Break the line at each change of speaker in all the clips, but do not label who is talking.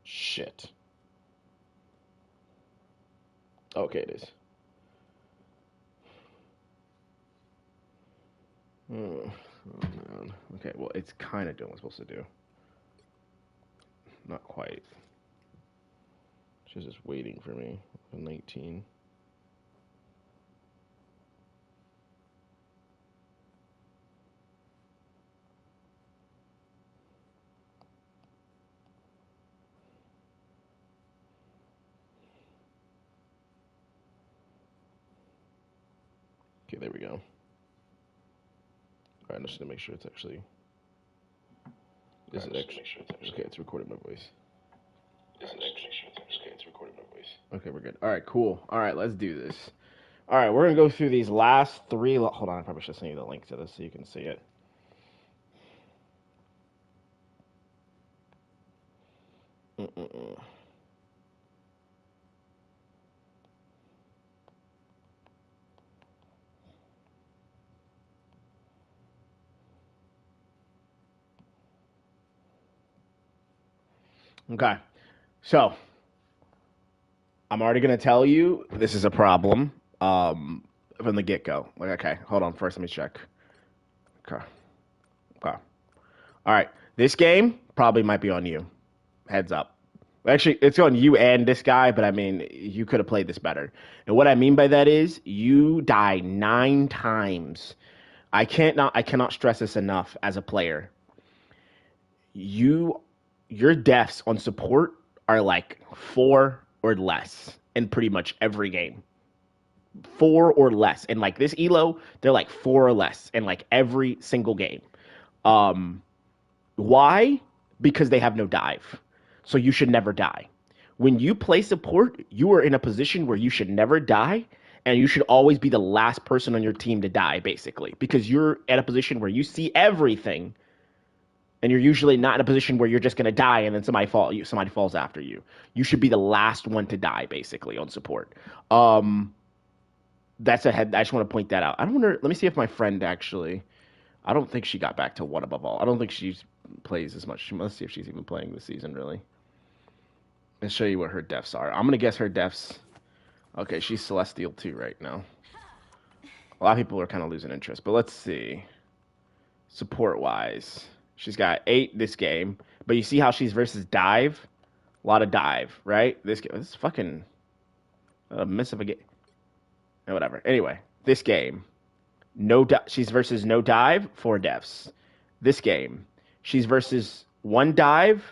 Shit. Okay, it is. Oh, man. Okay, well, it's kind of doing what it's supposed to do. Not quite. She's just waiting for me. 19. Okay, there we go. All right, I'm just gonna make sure it's actually. Is it actually? Okay, it's recording my voice. Is it actually? Okay, it's recording my voice. Okay, we're good. All right, cool. All right, let's do this. All right, we're gonna go through these last three. Hold on, I probably should send you the link to this so you can see it. Mm-mm-mm. Okay, so I'm already gonna tell you this is a problem. From the get go. Like, okay, hold on. First, let me check. Okay, okay. All right, this game probably might be on you. Heads up. Actually, it's on you and this guy, but I mean, you could have played this better. And what I mean by that is you die 9 times. I cannot stress this enough as a player. You your deaths on support are like 4 or less in pretty much every game. 4 or less. And like this elo, they're like 4 or less in like every single game. Um why? Because they have no dive. So you should never die. When you play support, you are in a position where you should never die, and you should always be the last person on your team to die, basically, because you're at a position where you see everything, and you're usually not in a position where you're just gonna die and then somebody falls after you. You should be the last one to die, basically, on support. Um, that's a head. I just want to point that out. I don't wonder. Let me see if my friend actually. I don't think she got back to one above all. I don't think she plays as much. Let's see if she's even playing this season, really. Let's show you what her deaths are. I'm gonna guess her deaths. Okay, she's Celestial too right now. A lot of people are kind of losing interest, but let's see. Support wise, she's got 8 this game, but you see how she's versus dive. A lot of dive, right? This is fucking a miss of a game. Whatever. Anyway, this game, she's versus no dive, 4 deaths. This game, she's versus 1 dive,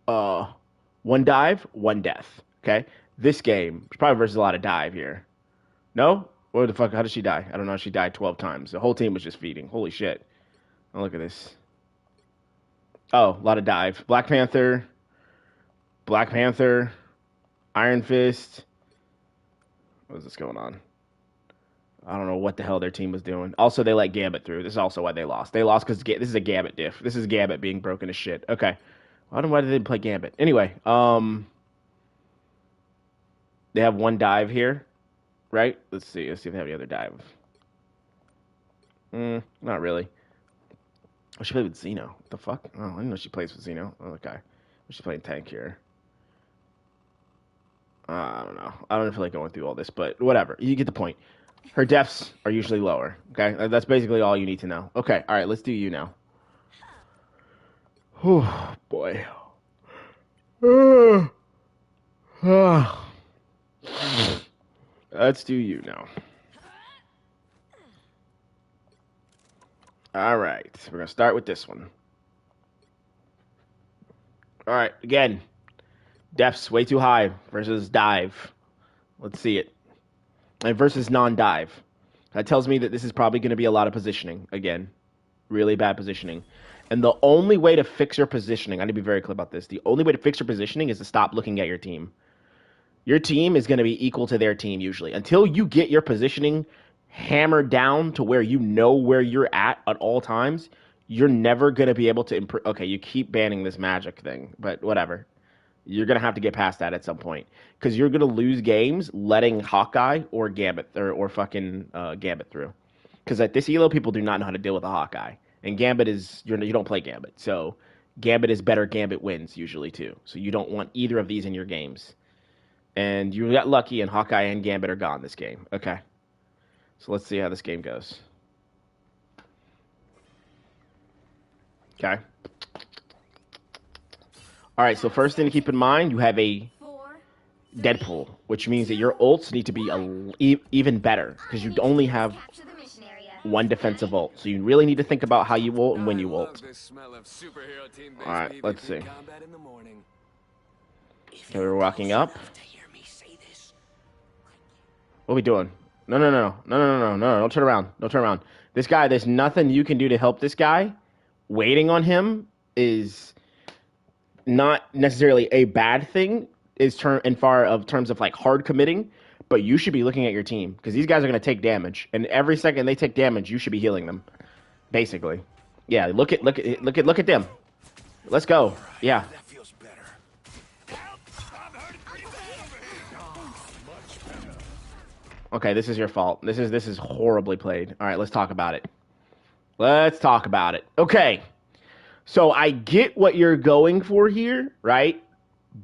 1 dive, 1 death. Okay. This game, she's probably versus a lot of dive here. No? What the fuck? How did she die? I don't know. She died 12 times. The whole team was just feeding. Holy shit. Oh, look at this. Oh, a lot of dive. Black Panther, Iron Fist. What is this going on? I don't know what the hell their team was doing. Also, they let Gambit through. This is also why they lost. They lost because this is a Gambit diff. This is Gambit being broken as shit. Okay. I don't know why they didn't play Gambit. Anyway, they have 1 dive here, right? Let's see. Let's see if they have any other dive. Not really. Oh, she played with Xeno. What the fuck? Oh, I didn't know she plays with Xeno. Oh, okay. She's playing tank here. I don't know. I don't feel like going through all this, but whatever. You get the point. Her deaths are usually lower. Okay, that's basically all you need to know. Okay, all right. Let's do you now. Whew, boy. Let's do you now. All right, we're gonna start with this one. All right, again, deaths way too high versus dive. Let's see it. And versus non-dive. That tells me that this is probably going to be a lot of positioning again. Really bad positioning. And the only way to fix your positioning, I need to be very clear about this. The only way to fix your positioning is to stop looking at your team. Your team is going to be equal to their team usually. Until you get your positioning hammered down to where you know where you're at all times, you're never going to be able to improve. Okay, you keep banning this magic thing, but whatever. You're going to have to get past that at some point because you're going to lose games letting Hawkeye or Gambit or fucking Gambit through. Because at this elo, people do not know how to deal with a Hawkeye. And Gambit is, you don't play Gambit. So Gambit is better. Gambit wins usually too. So you don't want either of these in your games. And you got lucky, and Hawkeye and Gambit are gone this game. Okay. So let's see how this game goes. Okay. All right, so first thing to keep in mind, you have a Deadpool, which means that your ults need to be even better because you only have one defensive ult. So you really need to think about how you ult and when you ult. All right, let's see. Okay, we're walking up. What are we doing? No. Don't turn around. Don't turn around. This guy, there's nothing you can do to help this guy. Waiting on him is not necessarily a bad thing in terms of like hard committing, but you should be looking at your team because these guys are going to take damage, and every second they take damage, you should be healing them, basically. Yeah, look at them. Let's go. Yeah. Okay, this is your fault. This is horribly played. All right, let's talk about it. Let's talk about it. Okay. So I get what you're going for here, right?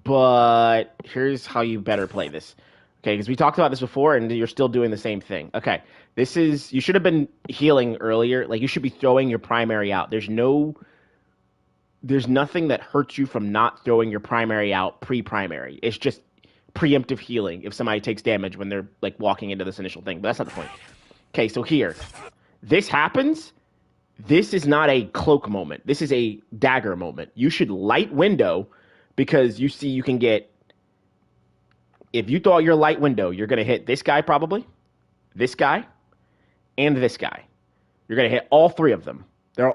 But here's how you better play this. Okay, because we talked about this before, and you're still doing the same thing. Okay, you should have been healing earlier. Like, you should be throwing your primary out. There's nothing that hurts you from not throwing your primary out pre-primary. It's just preemptive healing if somebody takes damage when they're, like, walking into this initial thing. But that's not the point. Okay, so here. This happens. This is not a cloak moment. This is a dagger moment. You should light window because you see you can get... If you throw out your light window, you're going to hit this guy probably, this guy, and this guy. You're going to hit all three of them.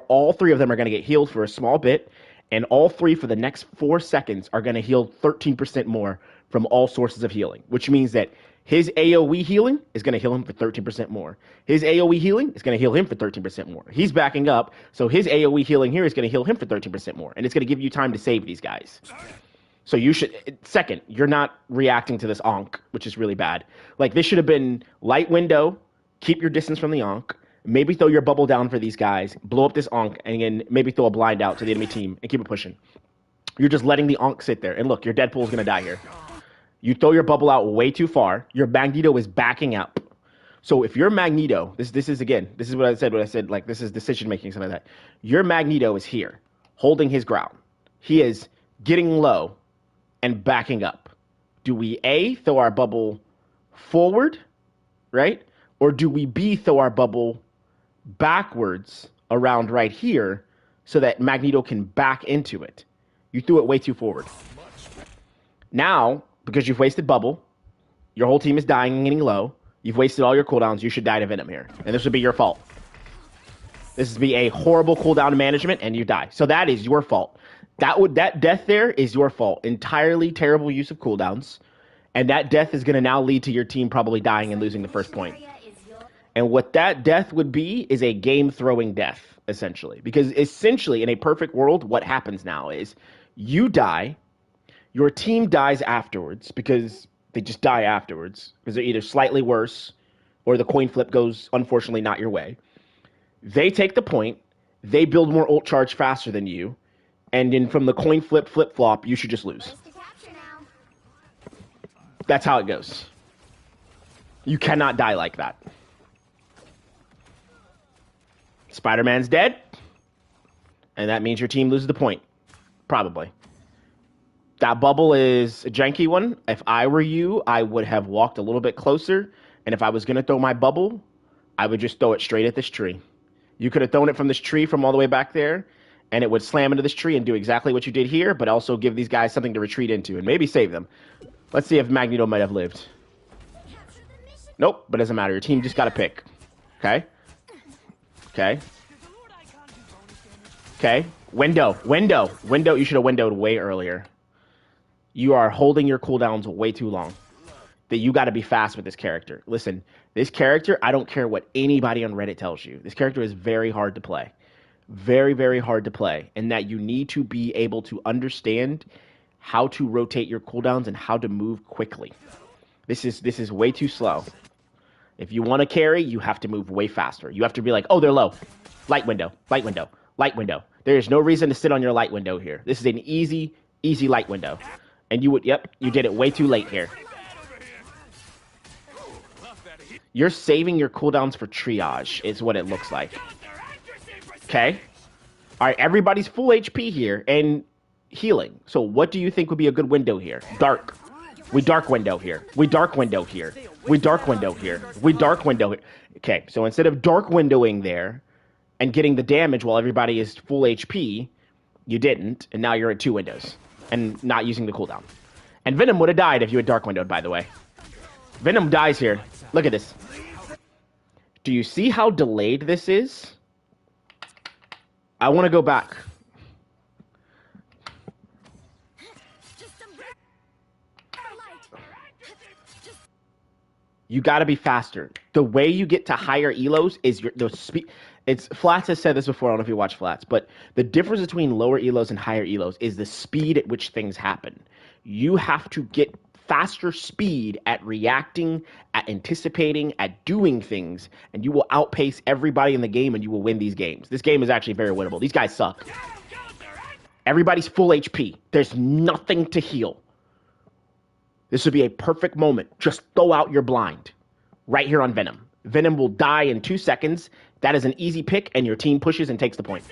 All three of them are going to get healed for a small bit, and all three for the next 4 seconds are going to heal 13% more from all sources of healing, which means that his AoE healing is going to heal him for 13% more. His AoE healing is going to heal him for 13% more. He's backing up, so his AoE healing here is going to heal him for 13% more, and it's going to give you time to save these guys. So you should... Second, you're not reacting to this Ankh, which is really bad. Like, this should have been light window, keep your distance from the Ankh, maybe throw your bubble down for these guys, blow up this Ankh, and then maybe throw a blind out to the enemy team and keep it pushing. You're just letting the Ankh sit there. And look, your Deadpool's going to die here. You throw your bubble out way too far. Your Magneto is backing up. So if your Magneto... This is what I said, like, this is decision-making, something like that. Your Magneto is here, holding his ground. He is getting low and backing up. Do we A, throw our bubble forward, right? Or do we B, throw our bubble backwards around right here so that Magneto can back into it? You threw it way too forward. Now, because you've wasted bubble, your whole team is dying and getting low, you've wasted all your cooldowns, you should die to Venom here. And this would be your fault. This would be a horrible cooldown management, and you die. So that is your fault. That death there is your fault. Entirely terrible use of cooldowns. And that death is going to now lead to your team probably dying and losing the first point. And what that death would be is a game-throwing death, essentially. Because essentially, in a perfect world, what happens now is you die, your team dies afterwards, because they just die afterwards, because they're either slightly worse, or the coin flip goes, unfortunately, not your way. They take the point, they build more ult charge faster than you, and then from the coin flip-flop, you should just lose. That's how it goes. You cannot die like that. Spider-Man's dead, and that means your team loses the point. Probably. That bubble is a janky one. If I were you, I would have walked a little bit closer, and if I was going to throw my bubble, I would just throw it straight at this tree. You could have thrown it from this tree from all the way back there, and it would slam into this tree and do exactly what you did here, but also give these guys something to retreat into and maybe save them. Let's see if Magneto might have lived. Nope, but it doesn't matter. Your team just got to pick. Okay? Okay. Okay. Window. You should have windowed way earlier. You are holding your cooldowns way too long. That you got to be fast with this character. Listen, this character, I don't care what anybody on Reddit tells you. This character is very hard to play. Very, very hard to play. And that you need to be able to understand how to rotate your cooldowns and how to move quickly. This is way too slow. If you want to carry, you have to move way faster. You have to be like, oh, they're low. Light window. There is no reason to sit on your light window here. This is an easy, easy light window. And you would, yep, you did it way too late here. You're saving your cooldowns for triage, is what it looks like. Okay? All right, everybody's full HP here and healing. So what do you think would be a good window here? Dark. We dark window here. We dark window here. We dark window here. We dark window here. Okay, so instead of dark windowing there and getting the damage while everybody is full HP, you didn't, and now you're at 2 windows and not using the cooldown. And Venom would have died if you had dark windowed, by the way. Venom dies here. Look at this. Do you see how delayed this is? I want to go back. You got to be faster. The way you get to higher elos is the speed. It's Flats has said this before. I don't know if you watch Flats, but the difference between lower elos and higher elos is the speed at which things happen. You have to get faster speed at reacting, at anticipating, at doing things, and you will outpace everybody in the game and you will win these games. This game is actually very winnable. These guys suck. Everybody's full HP. There's nothing to heal. This would be a perfect moment. Just throw out your blind right here on Venom. Venom will die in 2 seconds. That is an easy pick, and your team pushes and takes the point.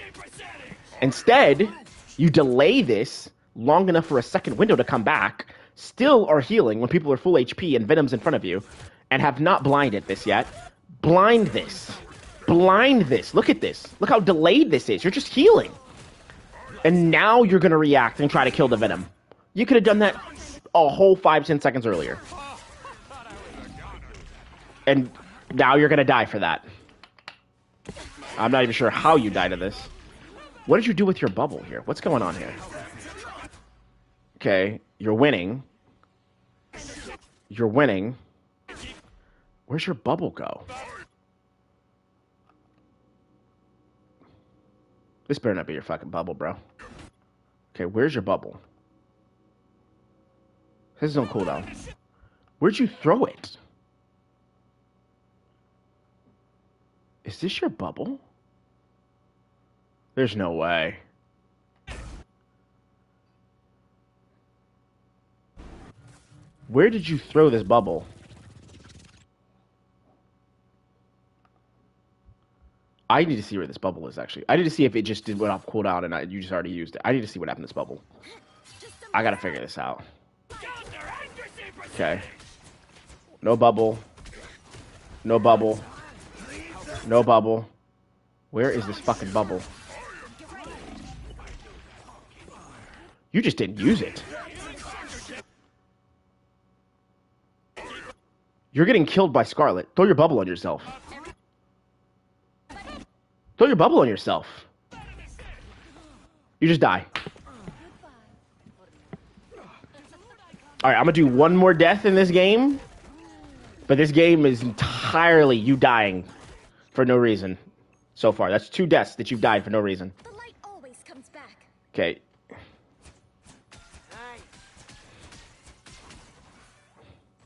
Instead, you delay this long enough for a second window to come back, still are healing when people are full HP and Venom's in front of you, and have not blinded this yet. Blind this. Blind this. Look at this. Look how delayed this is. You're just healing. And now you're going to react and try to kill the Venom. You could have done that a whole 5-10 seconds earlier. And now you're going to die for that. I'm not even sure how you died to this. What did you do with your bubble here? What's going on here? Okay, you're winning. You're winning. Where's your bubble go? This better not be your fucking bubble, bro. Okay, where's your bubble? This is on cooldown. Where'd you throw it? Is this your bubble? There's no way. Where did you throw this bubble? I need to see where this bubble is, actually. I need to see if it just went off cooldown and you just already used it. I need to see what happened to this bubble. I gotta figure this out. Okay. No bubble. No bubble. No bubble. Where is this fucking bubble? You just didn't use it. You're getting killed by Scarlet. Throw your bubble on yourself. Throw your bubble on yourself. You just die. Alright, I'm gonna do one more death in this game. But this game is entirely you dying for no reason. So far. That's 2 deaths that you've died for no reason.
The light always comes back.
Okay.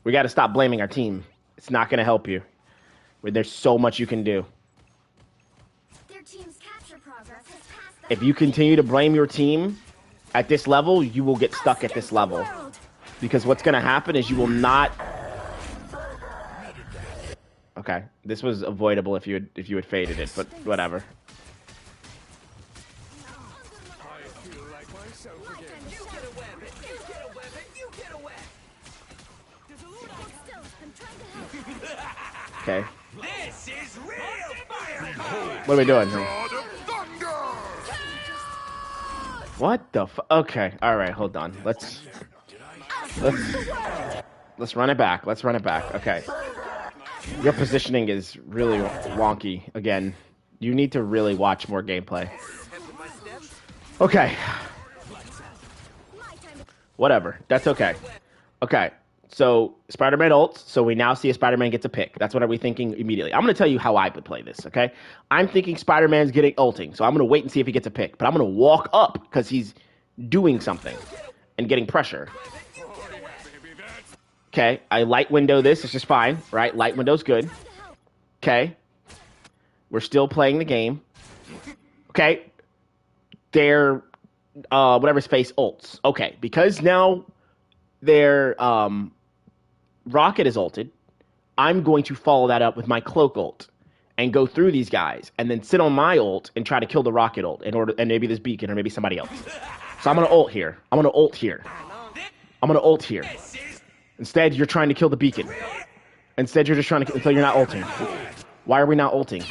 We gotta stop blaming our team. It's not gonna help you. There's so much you can do.
Their team's capture progress has passed
If you continue to blame your team at this level, you will get stuck at this level. Because what's gonna happen is you will not... Okay, this was avoidable if you had faded it, but whatever. Okay. What are we doing here? What the f... Okay, alright, hold on. Let's run it back. Let's run it back. Okay. Your positioning is really wonky. Again, you need to really watch more gameplay. Okay. Whatever. That's okay. Okay. So, Spider-Man ults. So, we now see a Spider-Man gets a pick. That's what are we thinking immediately. I'm going to tell you how I would play this, okay? I'm thinking Spider-Man's getting ulting. So, I'm going to wait and see if he gets a pick. But I'm going to walk up because he's doing something and getting pressure. Okay, I light window this. It's just fine, right? Light window's good. Okay. We're still playing the game. Okay. their whatever space ults. Okay, because now their rocket is ulted, I'm going to follow that up with my cloak ult and go through these guys and then sit on my ult and try to kill the rocket ult in order, and maybe this beacon or maybe somebody else. So I'm gonna ult here. I'm gonna ult here. I'm gonna ult here. Instead, you're trying to kill the beacon. Instead, you're just trying to, until you're not ulting. Why are we not ulting?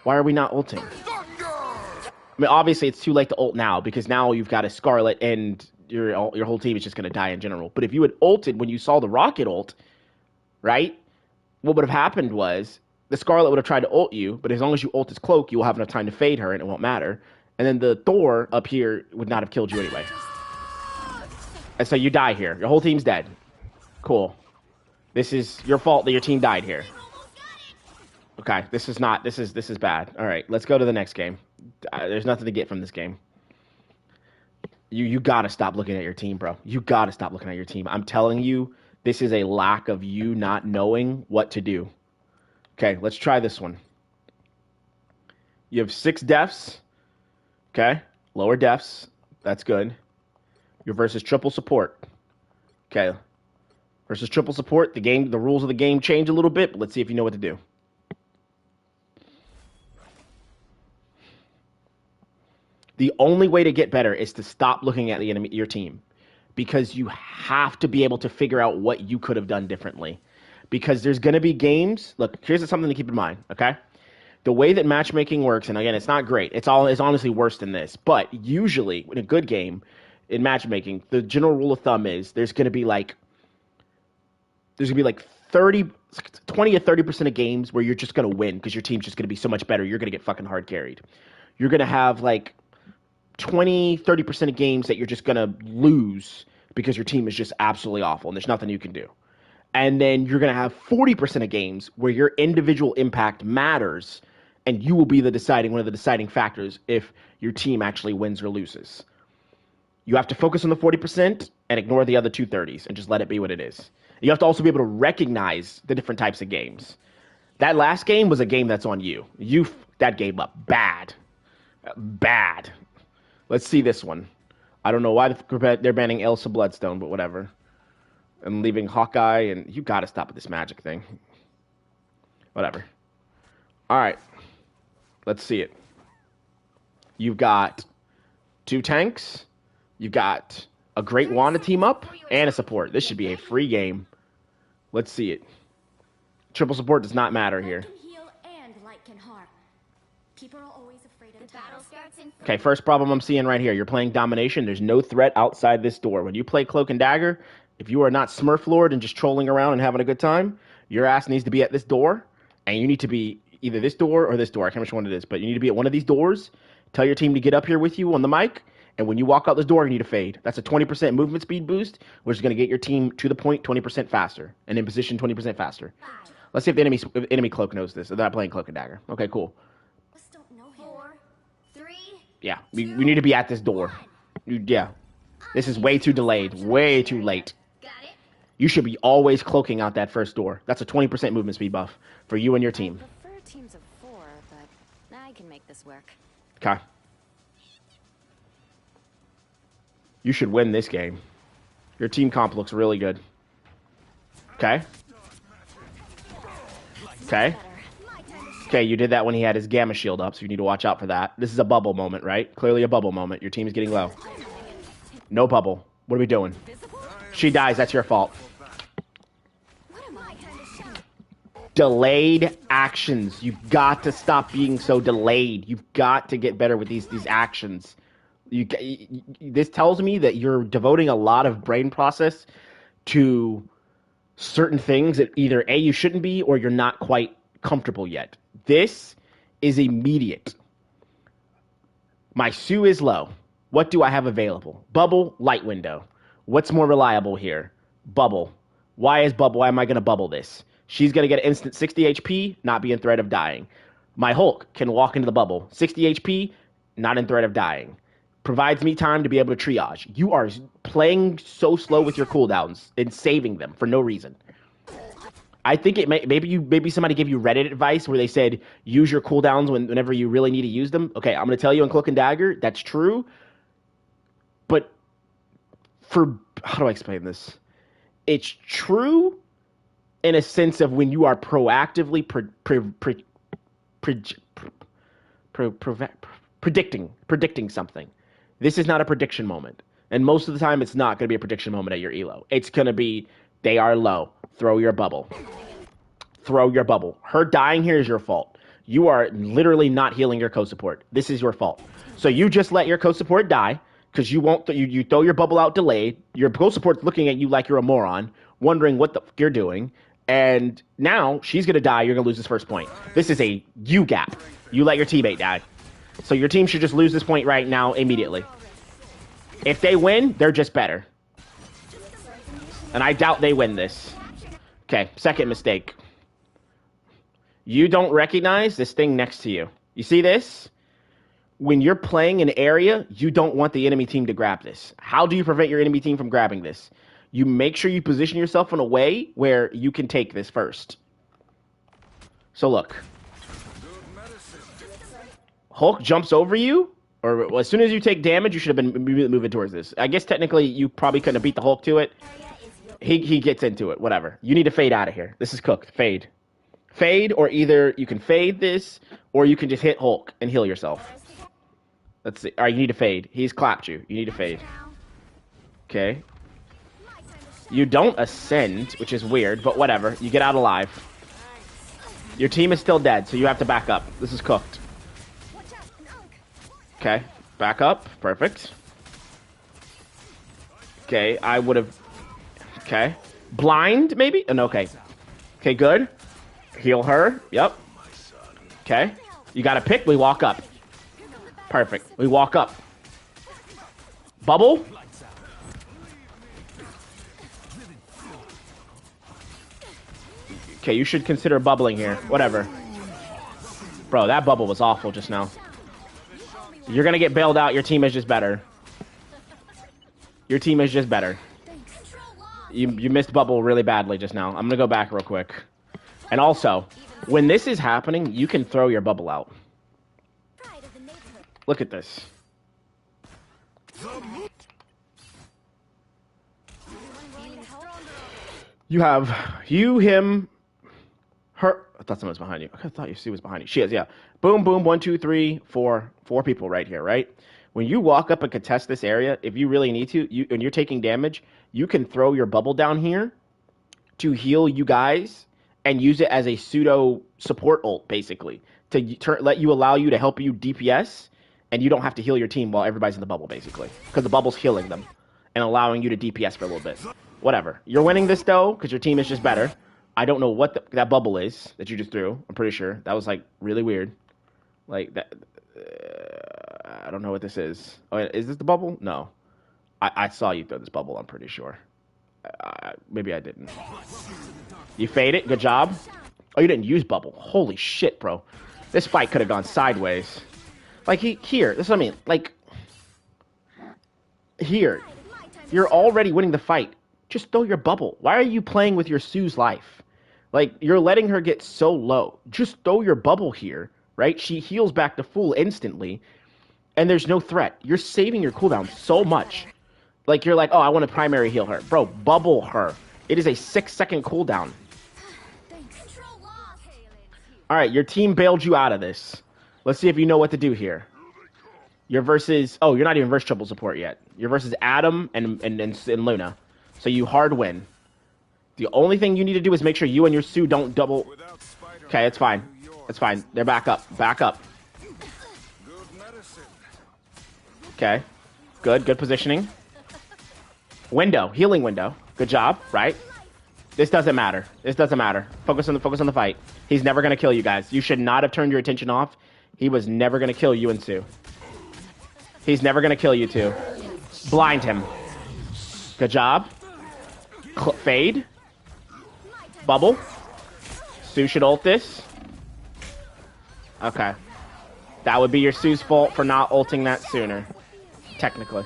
Why are we not ulting? I mean, obviously, it's too late to ult now because now you've got a Scarlet and your whole team is just going to die in general. But if you had ulted when you saw the rocket ult, right, what would have happened was the Scarlet would have tried to ult you, but as long as you ult his cloak, you will have enough time to fade her and it won't matter. And then the Thor up here would not have killed you anyway. And so you die here. Your whole team's dead. Cool. This is your fault that your team died here. Okay, this is bad. All right, let's go to the next game. There's nothing to get from this game. You gotta stop looking at your team, bro. You gotta stop looking at your team. I'm telling you, this is a lack of you not knowing what to do. Okay, let's try this one. You have 6 deaths. Okay, lower deaths. That's good. You're versus triple support. Okay, versus triple support. The rules of the game change a little bit, but let's see if you know what to do. The only way to get better is to stop looking at your team, because you have to be able to figure out what you could have done differently. Because there's going to be games. Look, here's something to keep in mind, okay? The way that matchmaking works, and again, it's not great. It's honestly worse than this. But usually, in a good game, in matchmaking, the general rule of thumb is there's going to be like 20 to 30% of games where you're just going to win because your team's just going to be so much better. You're going to get fucking hard carried. You're going to have like 20-30% of games that you're just going to lose because your team is just absolutely awful and there's nothing you can do. And then you're going to have 40% of games where your individual impact matters and you will be one of the deciding factors if your team actually wins or loses. You have to focus on the 40% and ignore the other 2/30s and just let it be what it is. You have to also be able to recognize the different types of games. That last game was a game that's on you. You f***ed that game up bad. Bad. Let's see this one. I don't know why they're banning Elsa Bloodstone, but whatever. And leaving Hawkeye, and you gotta stop with this magic thing. Whatever. Alright. Let's see it. You've got 2 tanks. You've got a great Wanda team up, and a support. This should be a free game. Let's see it. Triple support does not matter here. Okay, first problem I'm seeing right here. You're playing domination. There's no threat outside this door. When you play Cloak and Dagger, if you are not Smurf Lord and just trolling around and having a good time, your ass needs to be at this door, and you need to be either this door or this door. I can't remember which one it is, but you need to be at one of these doors. Tell your team to get up here with you on the mic, and when you walk out this door, you need to fade. That's a 20% movement speed boost, which is going to get your team to the point 20% faster, and in position 20% faster. Let's see if the enemy Cloak knows this. They're not playing Cloak and Dagger. Okay, cool. Yeah, we need to be at this door. Yeah. This is way too delayed. Way too late. You should be always cloaking out that first door. That's a 20% movement speed buff for you and your team.
I prefer teams of 4, but I can make this work.
Okay. You should win this game. Your team comp looks really good. Okay. Okay. Okay, you did that when he had his Gamma Shield up, so you need to watch out for that. This is a bubble moment, right? Clearly a bubble moment. Your team is getting low. No bubble. What are we doing? She dies. That's your fault. Delayed actions. You've got to stop being so delayed. You've got to get better with these actions. This tells me that you're devoting a lot of brain process to certain things that either A, you shouldn't be, or you're not quite comfortable yet. This is immediate. My Sue is low. What do I have available? Bubble, light window. What's more reliable here? Bubble. Why am I going to bubble this? She's going to get instant 60 HP, not be in threat of dying. My Hulk can walk into the bubble. 60 HP, not in threat of dying. Provides me time to be able to triage. You are playing so slow with your cooldowns and saving them for no reason. I think it maybe somebody gave you Reddit advice where they said use your cooldowns whenever you really need to use them. Okay, I'm gonna tell you on Cloak and Dagger that's true, but how do I explain this? It's true in a sense of when you are proactively predicting something. This is not a prediction moment, and most of the time it's not going to be a prediction moment at your elo. It's going to be they are low. Throw your bubble. Throw your bubble. Her dying here is your fault. You are literally not healing your co-support. This is your fault. So you just let your co-support die because you won't. You throw your bubble out delayed. Your co-support's looking at you like you're a moron, wondering what the fuck you're doing. And now she's going to die. You're going to lose this first point. This is a you gap. You let your teammate die. So your team should just lose this point right now immediately. If they win, they're just better. And I doubt they win this. Okay, second mistake. You don't recognize this thing next to you. You see this? When you're playing an area, you don't want the enemy team to grab this. How do you prevent your enemy team from grabbing this? You make sure you position yourself in a way where you can take this first. So look. Hulk jumps over you, or as soon as you take damage, you should have been moving towards this. I guess technically you probably couldn't have beat the Hulk to it. He gets into it, whatever. You need to fade out of here. This is cooked. Fade. Fade, or either you can fade this, or you can just hit Hulk and heal yourself. Let's see. All right, you need to fade. He's clapped you. You need to fade. Okay. You don't ascend, which is weird, but whatever. You get out alive. Your team is still dead, so you have to back up. This is cooked. Okay, back up. Perfect. Okay, I would have... Okay. Blind, maybe? Oh, no, okay. Okay, good. Heal her. Yep. Okay. You gotta pick. We walk up. Perfect. We walk up. Bubble. Okay, you should consider bubbling here. Whatever. Bro, that bubble was awful just now. You're gonna get bailed out. Your team is just better. Your team is just better. You missed bubble really badly just now. I'm gonna go back real quick. And also, when this is happening, you can throw your bubble out. Look at this. You have you, him, her. I thought someone was behind you. I thought you see was behind you. She is, yeah. Boom, boom. 1, 2, 3, 4. 4 people right here, right? When you walk up and contest this area, if you really need to, and you're taking damage, you can throw your bubble down here to heal you guys and use it as a pseudo support ult, basically, to allow you to help you DPS, and you don't have to heal your team while everybody's in the bubble, basically, because the bubble's healing them and allowing you to DPS for a little bit. Whatever. You're winning this, though, because your team is just better. I don't know what that bubble is that you just threw. I'm pretty sure. That was, like, really weird. Like, that... I don't know what this is. Oh, is this the bubble? No. I saw you throw this bubble, I'm pretty sure. Maybe I didn't. You fade it. Good job. Oh, you didn't use bubble. Holy shit, bro. This fight could have gone sideways. Like, here. This is what I mean. Like, here. You're already winning the fight. Just throw your bubble. Why are you playing with your Sue's life? Like, you're letting her get so low. Just throw your bubble here, right? She heals back to full instantly, and there's no threat. You're saving your cooldown so much. Like, you're like, oh, I want to primary heal her. Bro, bubble her. It is a 6-second cooldown. Alright, your team bailed you out of this. Let's see if you know what to do here. You're versus... Oh, you're not even versus triple support yet. You're versus Adam and Luna. So you hard win. The only thing you need to do is make sure you and your Sue don't double... Okay, it's fine. It's fine. They're back up. Back up. Okay. Good. Good positioning. Window. Healing window. Good job. Right? This doesn't matter. This doesn't matter. Focus on the fight. He's never going to kill you guys. You should not have turned your attention off. He was never going to kill you and Sue. He's never going to kill you two. Blind him. Good job. Fade. Bubble. Sue should ult this. Okay. That would be your Sue's fault for not ulting that sooner. Technically.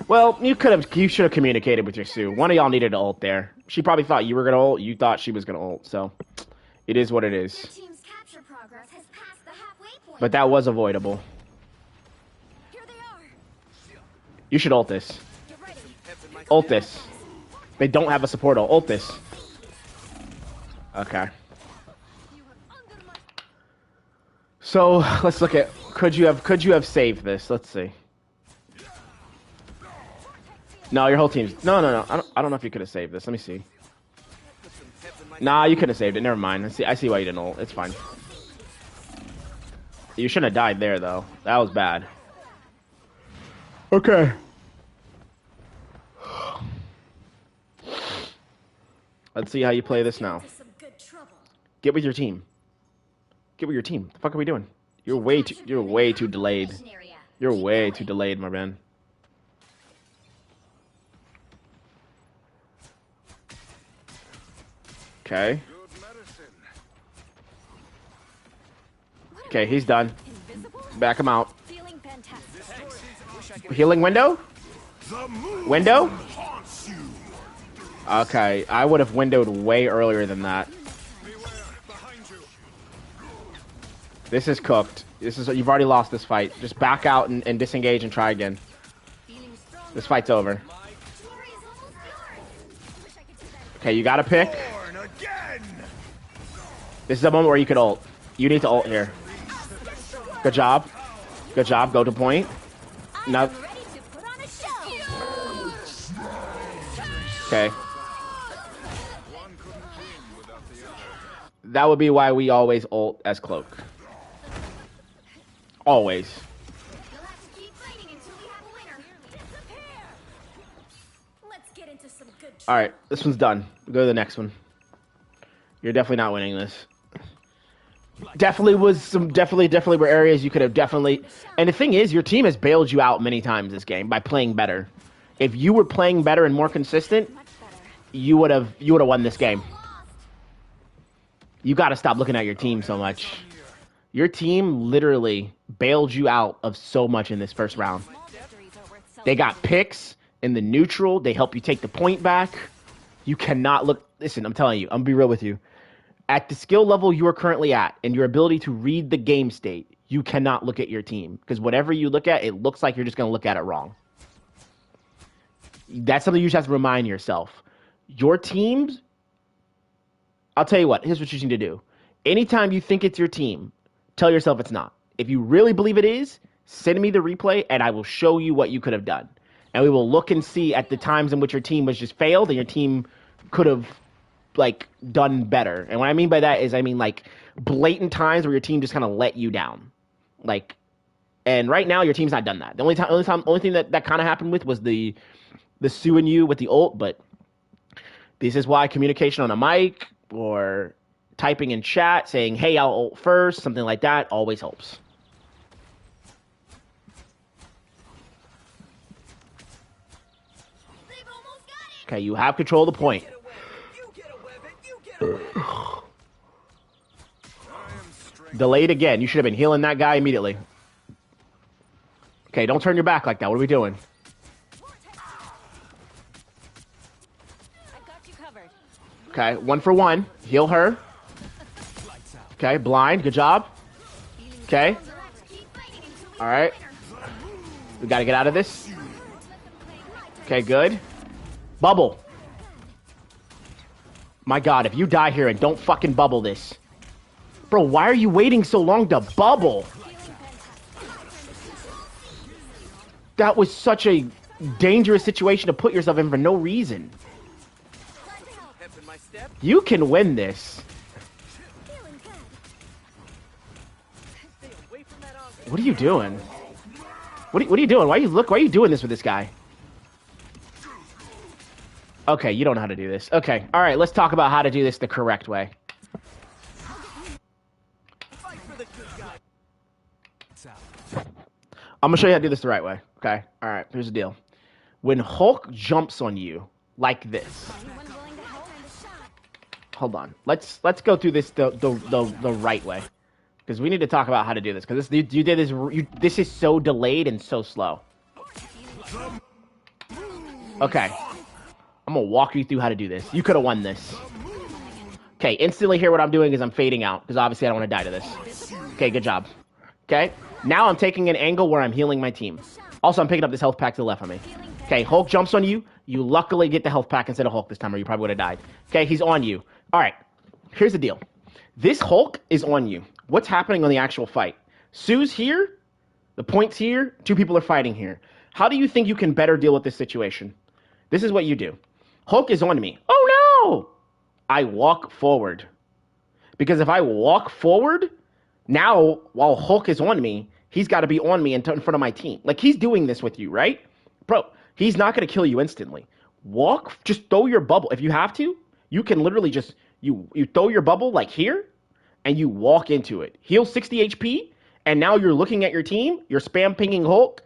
Well, you should have communicated with your Sue. One of y'all needed to ult there. She probably thought you were gonna ult. You thought she was gonna ult. So, it is what it is.
Your team's capture progress has passed the halfway point.
But that was avoidable.
Here they are.
You should ult this.
Get ready.
Ult this. They don't have a support ult. Ult this. Okay. So let's look at could you have saved this? Let's see. No, your whole team's no. I don't know if you could have saved this. Let me see. Nah, you couldn't have saved it. Never mind. I see why you didn't ult. It's fine. You shouldn't have died there though. That was bad. Okay. Let's see how you play this now. Get with your team. Get with your team. The fuck are we doing? You're way too delayed. You're way too delayed, my man. Okay. Okay, he's done. Back him out. Healing window? Window? Okay, I would have windowed way earlier than that. This is cooked. You've already lost this fight. Just back out and disengage and try again. This fight's over. Okay, you gotta pick. This is a moment where you could ult. You need to ult here. Good job. Good job. Go to point. Now. Okay. That would be why we always ult as cloak. Always.
You'll have to keep fighting until we have a winner. Disappear. Let's get into some good.
All right, this one's done. We'll go to the next one. You're definitely not winning this. Definitely were areas you could have definitely. And the thing is, your team has bailed you out many times this game by playing better. If you were playing better and more consistent, you would have won this game. You got to stop looking at your team so much. Your team literally bailed you out of so much in this first round. They got picks in the neutral. They help you take the point back. You cannot look. Listen, I'm telling you. I'm going to be real with you. At the skill level you are currently at and your ability to read the game state, you cannot look at your team. Because whatever you look at, it looks like you're just going to look at it wrong. That's something you just have to remind yourself. Your teams, I'll tell you what. Here's what you need to do. Anytime you think it's your team, tell yourself it's not. If you really believe it is, send me the replay and I will show you what you could have done. And we will look and see at the times in which your team was just failed and your team could have like done better. And what I mean by that is I mean like blatant times where your team just kind of let you down. Like, and right now your team's not done that. The only thing that kind of happened with was the suing you with the ult, but this is why communication on a mic or typing in chat saying, hey, I'll ult first, something like that, always helps. Okay, you have control of the point. Delayed again. You should have been healing that guy immediately. Okay, don't turn your back like that. What are we doing? Okay, 1 for 1. Heal her. Okay, blind. Good job. Okay. All right. We got to get out of this. Okay, good. Bubble. My God, if you die here and don't fucking bubble this. Bro, why are you waiting so long to bubble? That was such a dangerous situation to put yourself in for no reason. You can win this. What are you doing? What are you doing? Why are you doing this with this guy? Okay, you don't know how to do this. Okay, all right, let's talk about how to do this the correct way. I'm gonna show you how to do this the right way. Okay, all right, here's the deal. When Hulk jumps on you like this, hold on. Let's go through this the right way, because we need to talk about how to do this. Because this is so delayed and so slow. Okay. I'm going to walk you through how to do this. You could have won this. Okay, instantly here what I'm doing is I'm fading out, because obviously I don't want to die to this. Okay, good job. Okay, now I'm taking an angle where I'm healing my team. Also, I'm picking up this health pack to the left of me. Okay, Hulk jumps on you. You luckily get the health pack instead of Hulk this time, or you probably would have died. Okay, he's on you. All right, here's the deal. This Hulk is on you. What's happening on the actual fight? Sue's here. The point's here. Two people are fighting here. How do you think you can better deal with this situation? This is what you do. Hulk is on me. Oh, no! I walk forward. Because if I walk forward, now, while Hulk is on me, he's got to be on me in front of my team. Like, he's doing this with you, right? Bro, he's not going to kill you instantly. Walk, just throw your bubble. If you have to, you can literally just, you throw your bubble like here, and you walk into it. Heal 60 HP, and now you're looking at your team. You're spam pinging Hulk.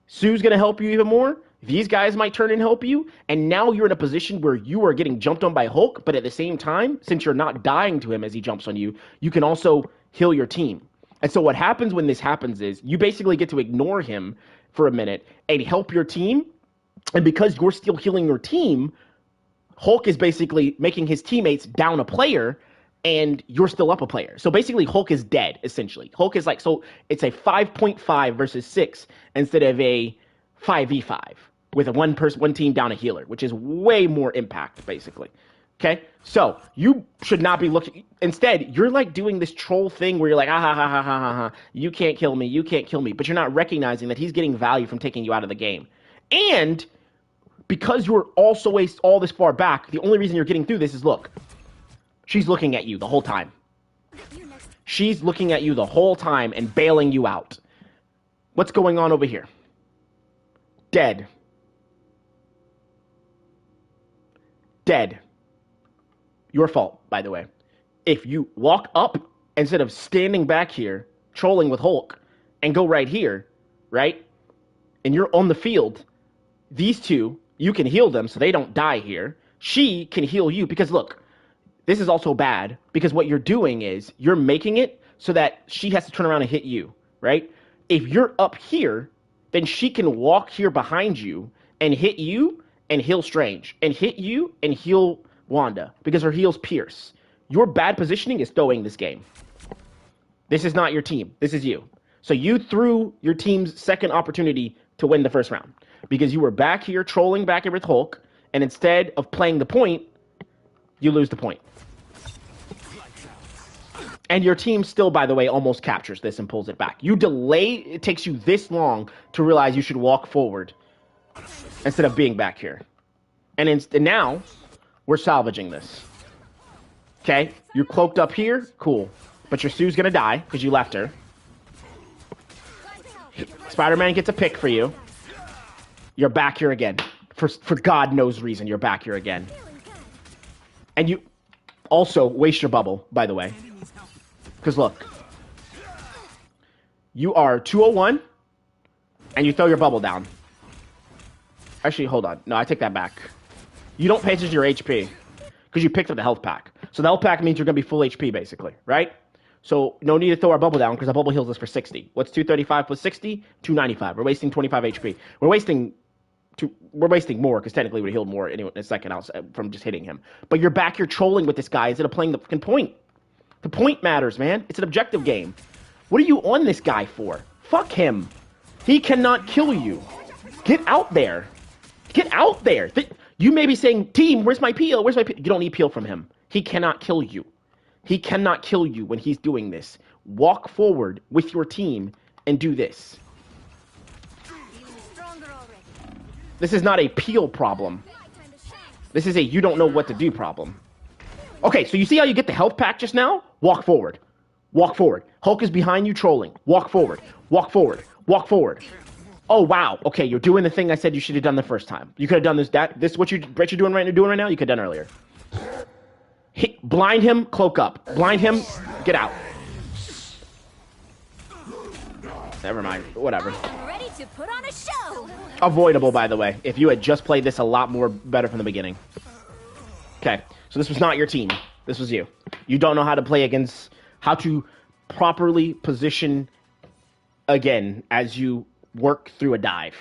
Sue's going to help you even more. These guys might turn and help you, and now you're in a position where you are getting jumped on by Hulk, but at the same time, since you're not dying to him as he jumps on you, you can also heal your team. And so what happens when this happens is you basically get to ignore him for a minute and help your team, and because you're still healing your team, Hulk is basically making his teammates down a player, and you're still up a player. So basically, Hulk is dead, essentially. Hulk is like, so it's a 5.5 versus 6 instead of a 5v5 with a one team down a healer, which is way more impact, basically. Okay? So you should not be looking. Instead, you're like doing this troll thing where you're like, ah, ha, ha, ha, ha, ha, ha. You can't kill me. You can't kill me. But you're not recognizing that he's getting value from taking you out of the game. And because you're also all this far back, the only reason you're getting through this is, look, she's looking at you the whole time. She's looking at you the whole time and bailing you out. What's going on over here? Dead. Dead. Your fault, by the way. If you walk up instead of standing back here, trolling with Hulk, and go right here, right? And you're on the field, these two, you can heal them so they don't die here. She can heal you because, look, this is also bad because what you're doing is you're making it so that she has to turn around and hit you, right? If you're up here, then she can walk here behind you and hit you and heal Strange, and hit you and heal Wanda, because her heals pierce. Your bad positioning is throwing this game. This is not your team. This is you. So you threw your team's second opportunity to win the first round, because you were back here trolling back here with Hulk, and instead of playing the point, you lose the point. And your team still, by the way, almost captures this and pulls it back. You delay, it takes you this long to realize you should walk forward instead of being back here. And now, we're salvaging this. Okay? You're cloaked up here, cool. But your Sue's gonna die, because you left her. Spider-Man gets a pick for you. You're back here again. For God knows reason, you're back here again. And you also waste your bubble, by the way. Because look, you are 201, and you throw your bubble down. Actually, hold on. No, I take that back. You don't pay attention to your HP, because you picked up the health pack. So the health pack means you're going to be full HP, basically, right? So no need to throw our bubble down, because our bubble heals us for 60. What's 235 plus 60? 295. We're wasting 25 HP. We're wasting more, because technically we healed more anyway in a second else from just hitting him. But you're back here trolling with this guy instead of playing the fucking point. The point matters, man. It's an objective game. What are you on this guy for? Fuck him. He cannot kill you. Get out there. Get out there. You may be saying, team, where's my peel? Where's my peel? You don't need peel from him. He cannot kill you. He cannot kill you when he's doing this. Walk forward with your team and do this. This is not a peel problem. This is a you don't know what to do problem. Okay, so you see how you get the health pack just now? Walk forward. Walk forward. Hulk is behind you trolling. Walk forward. Walk forward. Walk forward. Oh, wow. Okay, you're doing the thing I said you should have done the first time. You could have done this what you're doing right now, you could have done earlier. Blind him, cloak up. Blind him, get out. Never mind. Whatever.
Ready to put on a show.
Avoidable, by the way. If you had just played this a lot more better from the beginning. Okay, so this was not your team. This was you. You don't know how to play against, how to properly position again as you work through a dive.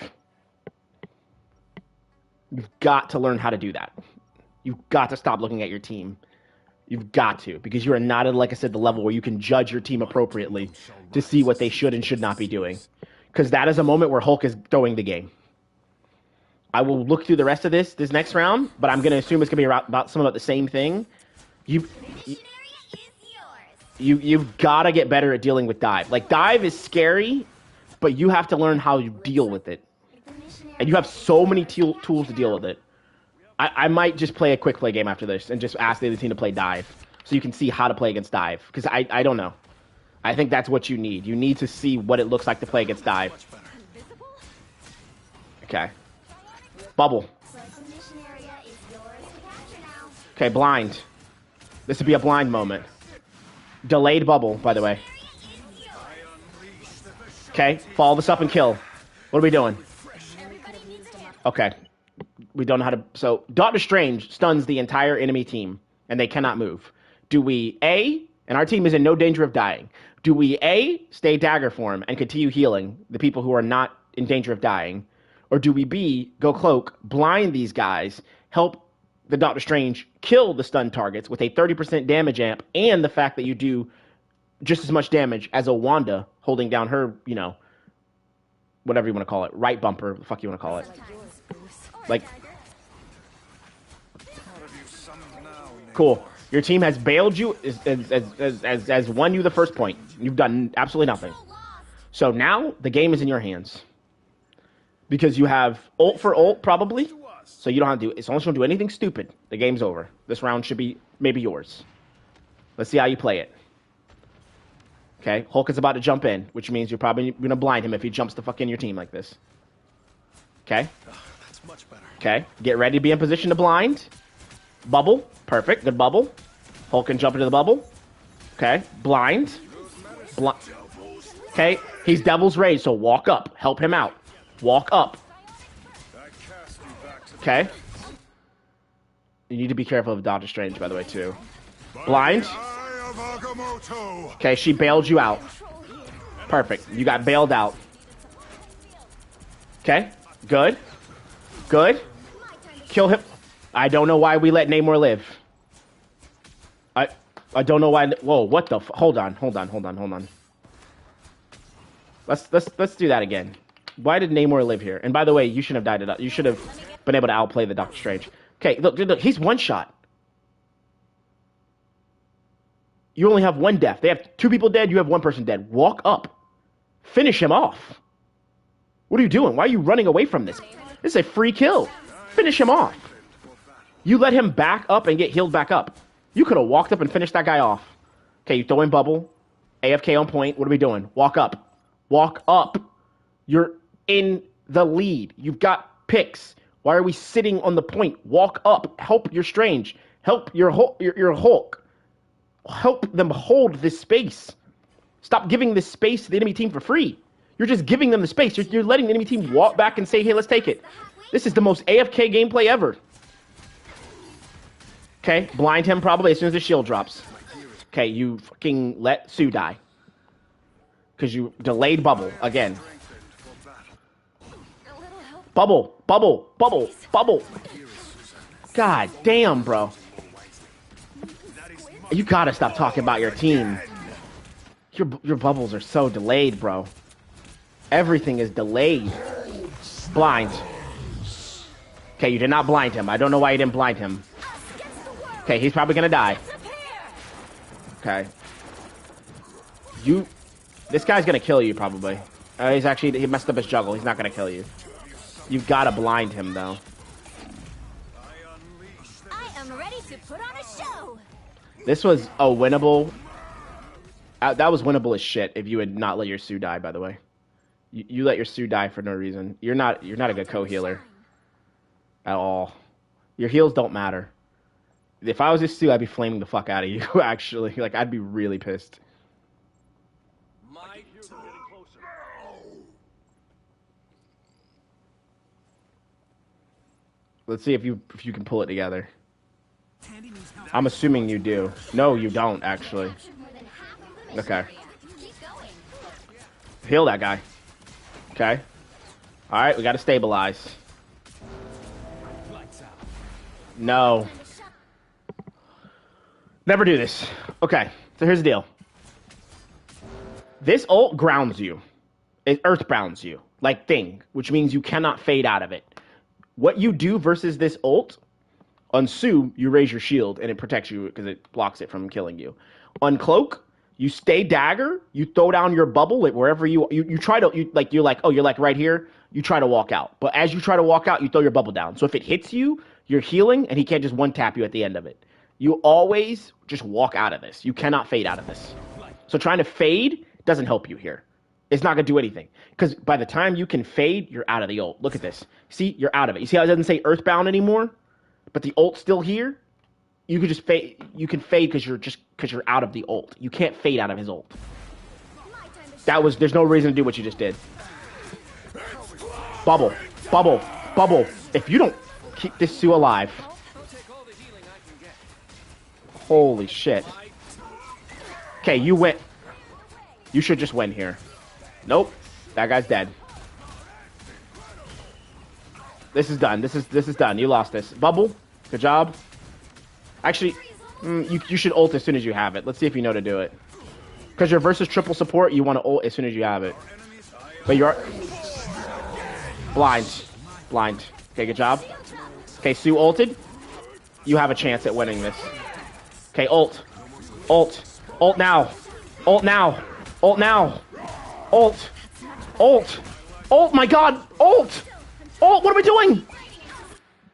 You've got to learn how to do that. You've got to stop looking at your team. You've got to, because you are not at, like I said, the level where you can judge your team appropriately to see what they should and should not be doing. Because that is a moment where Hulk is throwing the game. I will look through the rest of this next round, but I'm going to assume it's going to be about some about the same thing. You've got to get better at dealing with dive. Like, dive is scary, but you have to learn how to deal with it. And you have so many tools to deal with it. I might just play a quick play game after this and just ask the other team to play dive so you can see how to play against dive. Because I don't know. I think that's what you need. You need to see what it looks like to play against dive. Okay. Bubble. Okay, blind. This would be a blind moment. Delayed bubble, by the way. Okay, follow this up and kill. What are we doing? Okay. We don't know how to... So, Doctor Strange stuns the entire enemy team, and they cannot move. Do we, A, and our team is in no danger of dying, do we, A, stay dagger form and continue healing the people who are not in danger of dying, or do we, B, go cloak, blind these guys, help the Doctor Strange kill the stun targets with a 30% damage amp, and the fact that you do just as much damage as a Wanda holding down her, you know, whatever you want to call it, right bumper, the fuck you want to call it. Like, cool. Your team has bailed you, as won you the first point. You've done absolutely nothing. So now the game is in your hands. Because you have ult for ult, probably. So you don't have to do, as long as you don't do anything stupid, the game's over. This round should be maybe yours. Let's see how you play it. Okay, Hulk is about to jump in, which means you're probably going to blind him if he jumps the fuck in your team like this. Okay?
That's much better.
Okay, get ready to be in position to blind. Bubble, perfect, good bubble. Hulk can jump into the bubble. Okay, blind. Okay, he's Devil's Rage, so walk up, help him out. Walk up. Okay. You need to be careful of Doctor Strange, by the way, too. Blind. Okay, she bailed you out. Perfect. You got bailed out. Okay, good. Good. Kill him. I don't know why we let Namor live. I don't know why. Whoa, what the? Hold on. Let's do that again. Why did Namor live here? And by the way, you shouldn't have died. You should have been able to outplay the Doctor Strange. Okay, look, he's one shot. You only have one death. They have two people dead. You have one person dead. Walk up. Finish him off. What are you doing? Why are you running away from this? This is a free kill. Finish him off. You let him back up and get healed back up. You could have walked up and finished that guy off. Okay, you throw in bubble. AFK on point. What are we doing? Walk up. Walk up. You're in the lead. You've got picks. Why are we sitting on the point? Walk up. Help your Strange. Help your Hulk. Help them hold this space. Stop giving this space to the enemy team for free. You're just giving them the space. You're letting the enemy team walk back and say, hey, let's take it. This is the most AFK gameplay ever. Okay, blind him probably as soon as the shield drops. Okay, you fucking let Sue die. Because you delayed bubble again. Bubble. God damn, bro. You gotta stop talking about your team. Your bubbles are so delayed, bro. Everything is delayed. Blind. Okay, you did not blind him. I don't know why you didn't blind him. Okay, he's probably gonna die. Okay. This guy's gonna kill you, probably. He messed up his juggle. He's not gonna kill you. You've gotta blind him, though.
I am ready to put on a show.
This was a winnable... that was winnable as shit if you had not let your Sue die, by the way. You let your Sue die for no reason. You're not a good co-healer. At all. Your heals don't matter. If I was this Sue, I'd be flaming the fuck out of you, actually. Like, I'd be really pissed. Let's see if you can pull it together. I'm assuming you do. No, you don't, actually. Okay. Heal that guy. Okay. Alright, we gotta stabilize. No. Never do this. Okay, so here's the deal. This ult grounds you. It earthbounds you. Like thing, which means you cannot fade out of it. What you do versus this ult, on Sue, you raise your shield and it protects you because it blocks it from killing you. On Cloak, you stay dagger, you throw down your bubble wherever you try to, you're like right here, you try to walk out. But as you try to walk out, you throw your bubble down. So if it hits you, you're healing and he can't just one tap you at the end of it. You always just walk out of this. You cannot fade out of this. So trying to fade doesn't help you here. It's not going to do anything. Because by the time you can fade, you're out of the ult. Look at this. See, you're out of it. You see how it doesn't say Earthbound anymore? But the ult's still here? You can just fade. You can fade because you're out of the ult. You can't fade out of his ult. There's no reason to do what you just did. Bubble. Bubble. Bubble. If you don't keep this Sue alive. Holy shit. Okay, you win. You should just win here. Nope. That guy's dead. This is done. This is done. You lost this. Bubble. Good job. Actually, you should ult as soon as you have it. Let's see if you know to do it. Because you're versus triple support, you want to ult as soon as you have it. But you're... Blind. Blind. Okay, good job. Okay, Sue ulted. You have a chance at winning this. Okay, ult. Ult. Ult now. Ult now. Ult now. Ult. Ult. Ult, my god. Ult. Ult, what am I doing?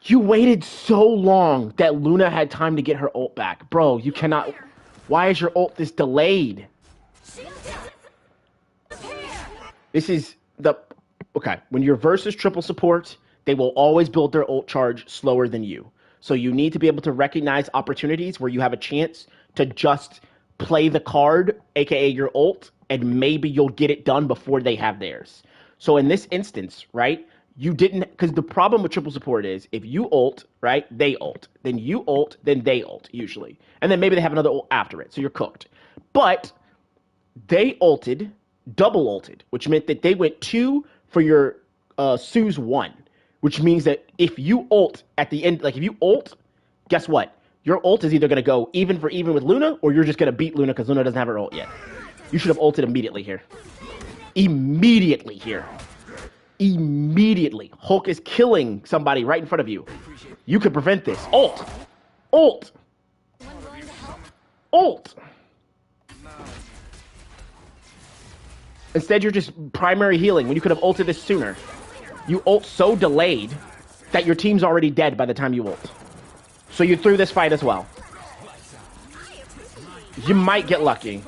You waited so long that Luna had time to get her ult back. Bro, you cannot... Why is your ult this delayed? This is the... Okay, when you're versus triple support, they will always build their ult charge slower than you. So you need to be able to recognize opportunities where you have a chance to just play the card, aka your ult, and maybe you'll get it done before they have theirs. So in this instance, right, you didn't, because the problem with triple support is if you ult, right, they ult. Then you ult, then they ult, usually. And then maybe they have another ult after it, so you're cooked. But they ulted, double ulted, which meant that they went 2 for your Sue's 1, which means that if you ult at the end, like if you ult, guess what? Your ult is either going to go even for even with Luna, or you're just going to beat Luna because Luna doesn't have her ult yet. You should have ulted immediately here. Immediately here. Immediately. Hulk is killing somebody right in front of you. You could prevent this. Ult. Ult. Ult. Instead, you're just primary healing when you could have ulted this sooner. You ult so delayed that your team's already dead by the time you ult. So you threw this fight as well. You might get lucky.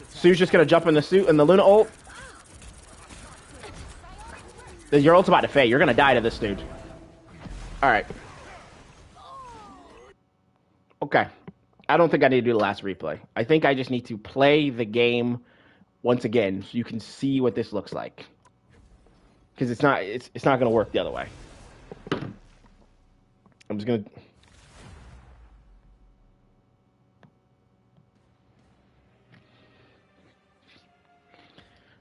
Sue's just gonna jump in the suit and the Luna ult. Your ult's about to fade. You're gonna die to this dude. Alright. Okay. I don't think I need to do the last replay. I think I just need to play the game once again so you can see what this looks like. Because it's not gonna work the other way. I'm just gonna...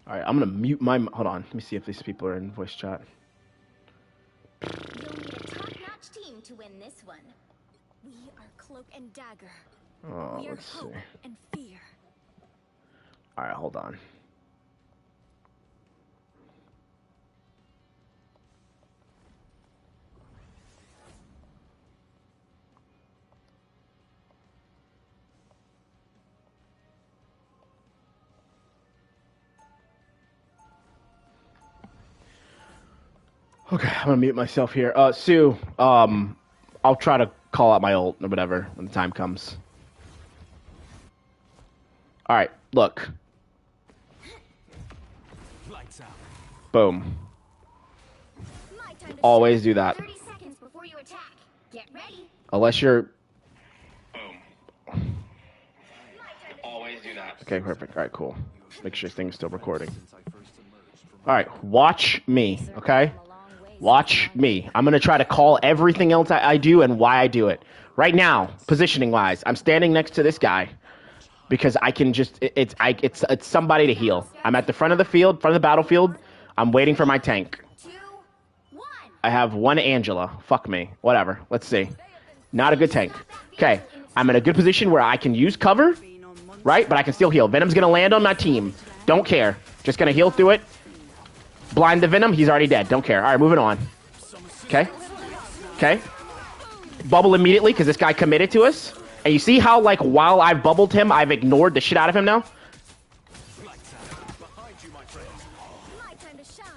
Alright, I'm gonna mute my... Hold on. Let me see if these people are in voice chat.
You'll need a top-notch team to win this one. We are Cloak and Dagger.
Oh,
We are
let's see.
hope and fear.
Alright, hold on. Okay, I'm gonna mute myself here. Sue, I'll try to call out my ult or whatever when the time comes. Alright, look. Boom.
My time to
Always
shine.
do that.
30 seconds before you attack. Get ready.
Unless you're...
My time to
Always do that. Okay, perfect. Alright, cool. Make sure thing's still recording. Alright, watch me, okay? Watch me. I'm going to try to call everything else I do and why I do it. Right now, positioning-wise, I'm standing next to this guy because I can just... It's somebody to heal. I'm at the front of the field, front of the battlefield. I'm waiting for my tank.
2, 1.
I have one Angela. Fuck me. Whatever. Let's see. Not a good tank. Okay, I'm in a good position where I can use cover, right? But I can still heal. Venom's gonna land on my team. Don't care. Just gonna heal through it. Blind the Venom. He's already dead. Don't care. All right, moving on. Okay. Okay. Bubble immediately because this guy committed to us. And you see how, like, while I've bubbled him, I've ignored the shit out of him now?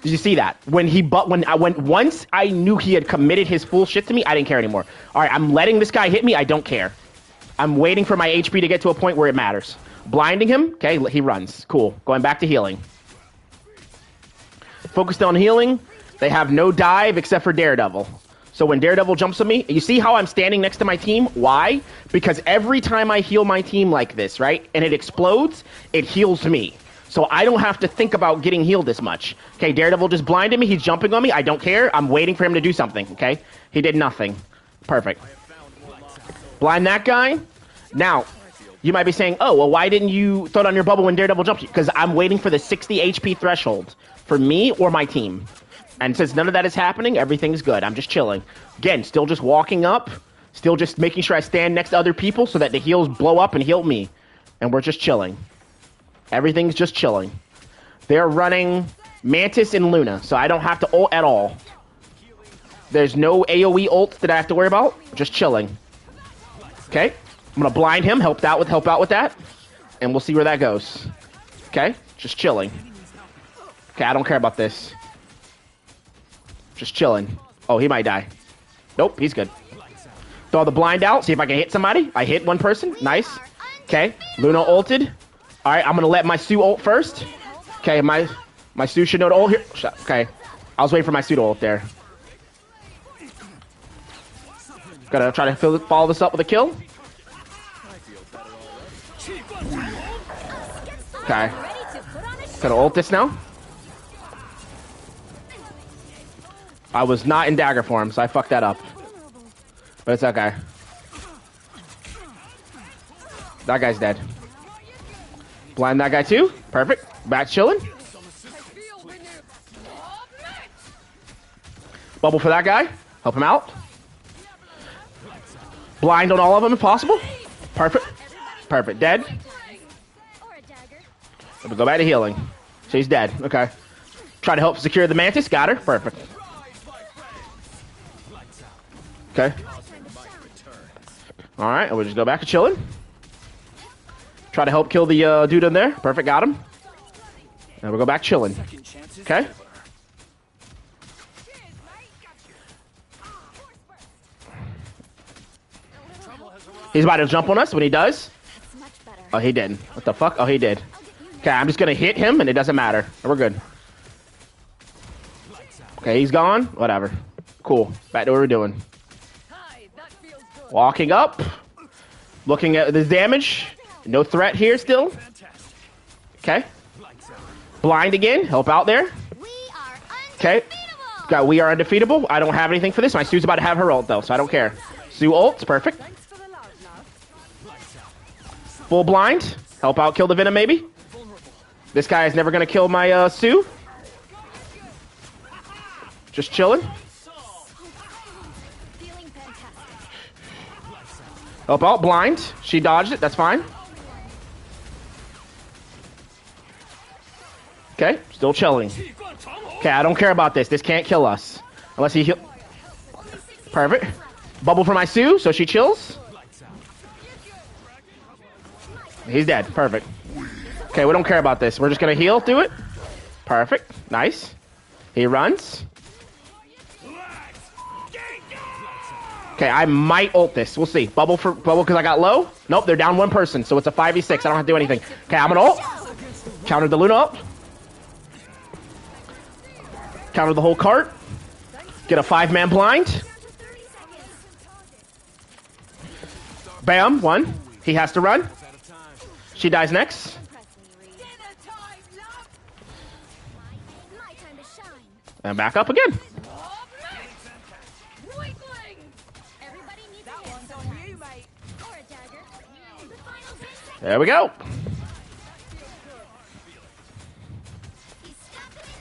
Did you see that? Once I knew he had committed his full shit to me, I didn't care anymore. All right, I'm letting this guy hit me. I don't care. I'm waiting for my HP to get to a point where it matters. Blinding him. Okay, he runs. Cool. Going back to healing. Focused on healing. They have no dive except for Daredevil. So when Daredevil jumps on me, you see how I'm standing next to my team? Why? Because every time I heal my team like this, right, and it explodes, it heals me. So I don't have to think about getting healed this much. Okay, Daredevil just blinded me. He's jumping on me. I don't care. I'm waiting for him to do something, okay? He did nothing. Perfect. Blind that guy. Now, you might be saying, oh, well, why didn't you throw it on your bubble when Daredevil jumped you? Because I'm waiting for the 60 HP threshold for me or my team. And since none of that is happening, everything's good. I'm just chilling. Again, still just walking up. Still just making sure I stand next to other people so that the heals blow up and heal me. And we're just chilling. Everything's just chilling. They're running Mantis and Luna, so I don't have to ult at all. There's no AoE ult that I have to worry about. Just chilling. Okay? I'm gonna blind him, help out with that. And we'll see where that goes. Okay? Just chilling. Okay, I don't care about this. Just chilling. Oh, he might die. Nope, he's good. Throw the blind out, see if I can hit somebody. I hit one person. Nice. Okay, Luna ulted. Alright, I'm gonna let my Sue ult first. Okay, my Sue should know to ult here. Okay, I was waiting for my Sue to ult there. Gotta try to follow this up with a kill. Okay. Gotta ult this now. I was not in dagger form, so I fucked that up. But it's okay. That guy's dead. Blind that guy too. Perfect. Back chilling. Bubble for that guy. Help him out. Blind on all of them if possible. Perfect. Perfect. Dead. Let me go back to healing. She's dead. Okay. Try to help secure the Mantis. Got her. Perfect. Okay. Alright, we'll just go back to chilling. Try to help kill the dude in there. Perfect, got him. And we'll go back chilling. Okay. He's about to jump on us when he does. Oh, he didn't. What the fuck? Oh, he did. Okay, I'm just gonna hit him and it doesn't matter. We're good. Okay, he's gone. Whatever. Cool. Back to what we're doing. Walking up. Looking at the damage. No threat here still. Okay. Blind again. Help out there. Okay. Got we are undefeatable. I don't have anything for this. My Sue's about to have her ult though, so I don't care. Sue ults. Perfect. Full blind. Help out kill the Venom maybe. This guy is never going to kill my Sue. Just chilling. Help out blind. She dodged it. That's fine. Okay, still chilling. Okay, I don't care about this. This can't kill us. Unless he heal. Perfect. Bubble for my Sue, so she chills. He's dead. Perfect. Okay, we don't care about this. We're just gonna heal through it. Perfect. Nice. He runs. Okay, I might ult this. We'll see. Bubble because I got low. Nope, they're down one person, so it's a 5v6. I don't have to do anything. Okay, I'm gonna ult. Counter the Luna ult. Counter the whole cart. Get a 5-man blind. Bam, one. He has to run. She dies next. And back up again. There we go.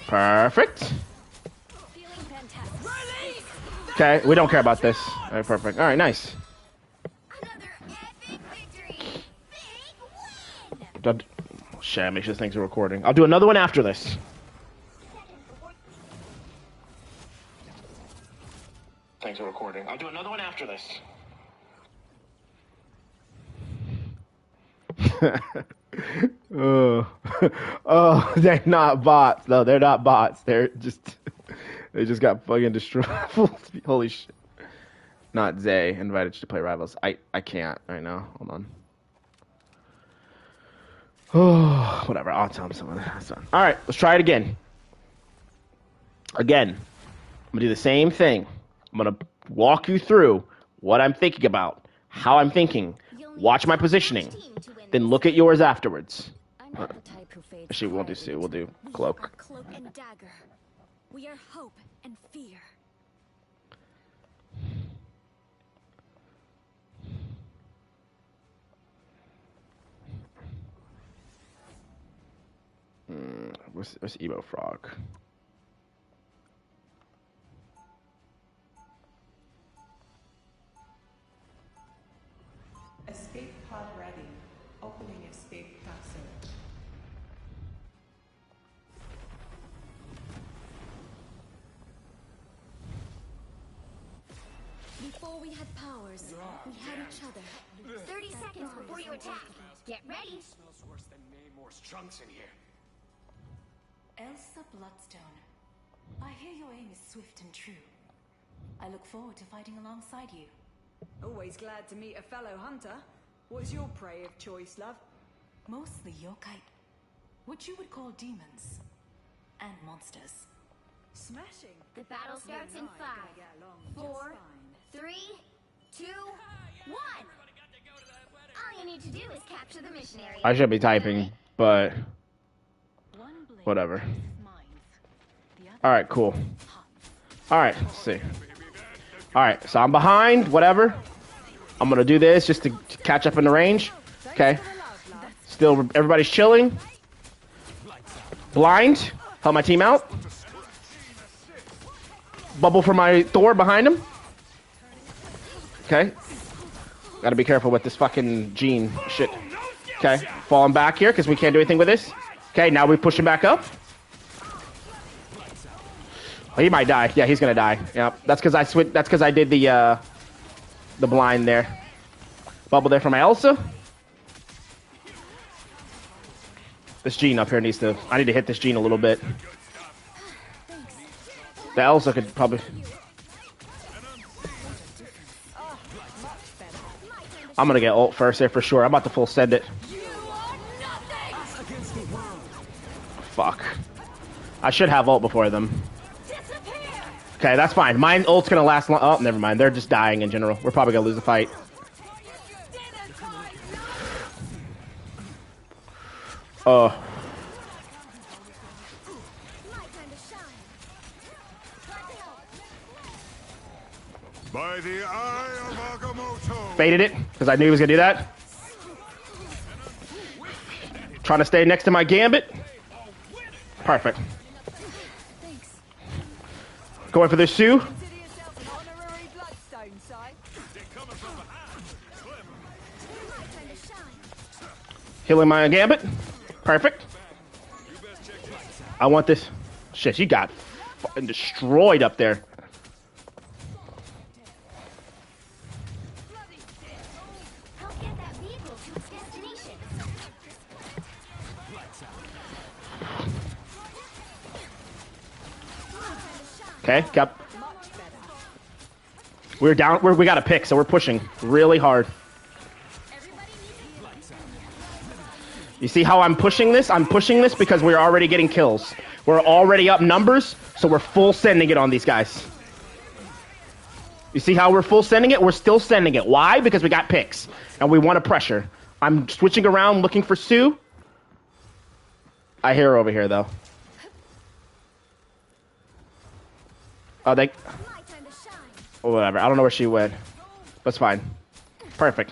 Perfect. Okay, we don't care about this. All right, perfect. All right, nice. Shit, make sure this thing's recording. I'll do another one after this. Thanks for recording. I'll do another one after this. Oh, they're not bots. No, they're not bots. They just got fucking destroyed. Holy shit. Not Zay invited you to play Rivals. I can't right now. Hold on. Oh, whatever. I'll tell him something. That's fine. All right, let's try it again. Again, I'm gonna do the same thing. I'm gonna walk you through what I'm thinking about, how I'm thinking. Watch my positioning, then look at yours afterwards. Actually, we won't do Sue. We'll do Cloak.
Cloak and dagger. We are hope and fear.
Where's Emo Frog?
Escape pod ready. Opening escape passage.
Before we had powers, we had each other. 30 seconds before you attack. Get ready.
Smells worse than Namor's trunks in here.
Elsa Bloodstone, I hear your aim is swift and true. I look forward to fighting alongside you.
Always glad to meet a fellow hunter. What's your prey of choice, love?
Mostly yokai. What you would call demons. And monsters.
Smashing.
The battle starts in 5, 4, 3, 2, 1. All you need to do is capture the missionary.
I should be typing, but whatever. Alright, cool. Alright, let's see. Alright, so I'm behind, whatever. I'm gonna do this just to catch up in the range. Okay. Still, everybody's chilling. Blind. Help my team out. Bubble for my Thor behind him. Okay. Gotta be careful with this fucking Gene shit. Okay. Falling back here because we can't do anything with this. Okay, now we push him back up. Oh, he might die. Yeah, he's gonna die. Yep. That's because I did the blind there. Bubble there for my Elsa. This Gene up here needs to. I need to hit this Gene a little bit. The Elsa could probably. I'm gonna get ult first there for sure. I'm about to full send it. Fuck. I should have ult before them. Okay, that's fine. Mine ult's gonna last long. Oh, never mind. They're just dying in general. We're probably gonna lose the fight.
By the eye of Agamotto.
Baited it, because I knew he was gonna do that. Trying to stay next to my Gambit. Perfect. Going for this Sue. Healing my Gambit. Perfect. I want this. Shit, she got fucking destroyed up there. Okay, kept. We're down. We got a pick, so we're pushing really hard. You see how I'm pushing this? I'm pushing this because we're already getting kills. We're already up numbers, so we're full sending it on these guys. You see how we're full sending it? We're still sending it. Why? Because we got picks, and we want to pressure. I'm switching around, looking for Sue. I hear her over here, though. Oh, they... Oh, whatever. I don't know where she went. That's fine. Perfect.